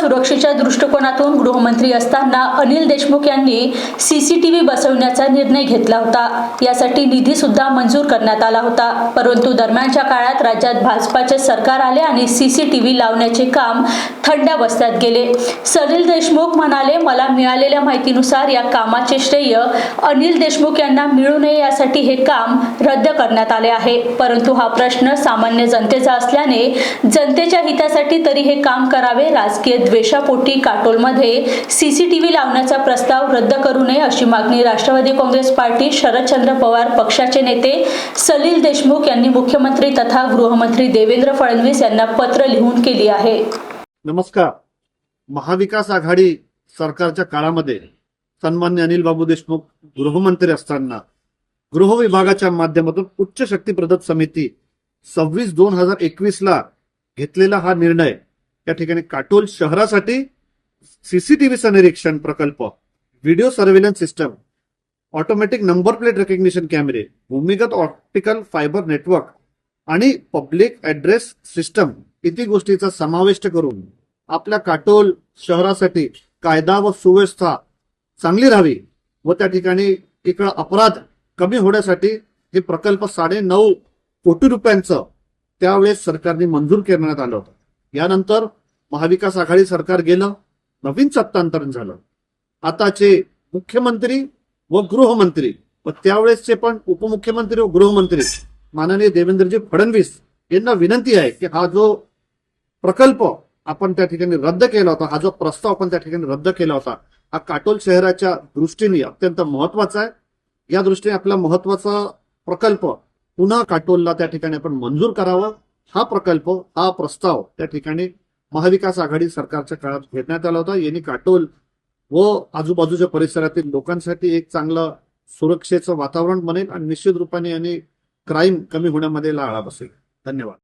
सुरक्षेच्या दृष्टिकोनातून गृहमंत्री असताना अनिल देशमुख यांनी सीसीटीव्ही बसवण्याचा निर्णय घेतला होता। यासाठी निधी सुद्धा मंजूर करण्यात आला होता, परंतु दरम्यानच्या काळात राज्यात भाजपाचे सरकार आले आणि सीसीटीव्ही लावण्याचे काम थंड अवस्थेत गेले। सलील देशमुख म्हणाले, मला मिळालेल्या माहितीनुसार या कामाचे श्रेय अनिल देशमुख यांना मिळू नये यासाठी हे काम रद्द करण्यात आले आहे। परंतु हा प्रश्न सामान्य जनतेचा असल्याने जनतेच्या हितासाठी तरी हे काम करावे। राजकीय द्वेषापोटी काटोलमध्ये सीसीटीव्ही लावण्याचा प्रस्ताव रद्द करू नये अशी मागणी राष्ट्रवादी काँग्रेस पार्टी शरदचंद्र पवार पक्षाचे नेते सलील देशमुख यांनी मुख्यमंत्री तथा गृहमंत्री देवेंद्र फडणवीस यांना पत्र लिहून केली आहे। नमस्कार। महाविकास आघाडी सरकारच्या काळामध्ये सन्मान्य अनिल बाबू देशमुख गृहमंत्री असताना गृह विभागाच्या माध्यमातून उच्च शक्ती प्रदत्त समिती 26/2021 ला घेतलेला हा निर्णय या ठिकाणी काटोल शहरासाठी सीसीटीव्हीचा निरीक्षण प्रकल्प, video surveillance system, automatic number plate recognition कॅमेरे, भूमिगत ऑप्टिकल फायबर नेटवर्क आणि पब्लिक ऍड्रेस सिस्टम इत्यादी गोष्टीचा समावेश करून आपल्या काटोल शहरासाठी कायदा व सुव्यवस्था चांगली राहावी व त्या ठिकाणी इकडे अपराध कमी होण्यासाठी हे प्रकल्प 9.5 कोटी रुपयांचं त्यावेळेस सरकारने मंजूर करण्यात आलं होतं। यानंतर महाविकास आघाडी सरकार गेलं, नवीन सत्तांतरण झालं। आताचे मुख्यमंत्री व गृहमंत्री व त्यावेळेसचे पण उपमुख्यमंत्री व गृहमंत्री माननीय देवेंद्रजी फडणवीस यांना विनंती आहे की हा जो प्रकल्प आपण त्या ठिकाणी रद्द केला होता, हा जो प्रस्ताव आपण त्या ठिकाणी रद्द केला होता, हा काटोल शहराच्या दृष्टीने अत्यंत महत्वाचा आहे। या दृष्टीने आपला महत्वाचा प्रकल्प पुन्हा काटोलला त्या ठिकाणी आपण मंजूर करावा। हा प्रकल्प, हा प्रस्ताव त्या ठिकाणी महाविकास आघाडी सरकारच्या काळात घेण्यात आला होता। यांनी काटोल व आजूबाजूच्या परिसरातील लोकांसाठी एक चांगलं सुरक्षेचं वातावरण बनेल आणि निश्चित रूपाने यांनी क्राईम कमी होण्यामध्ये आळा बसेल। धन्यवाद।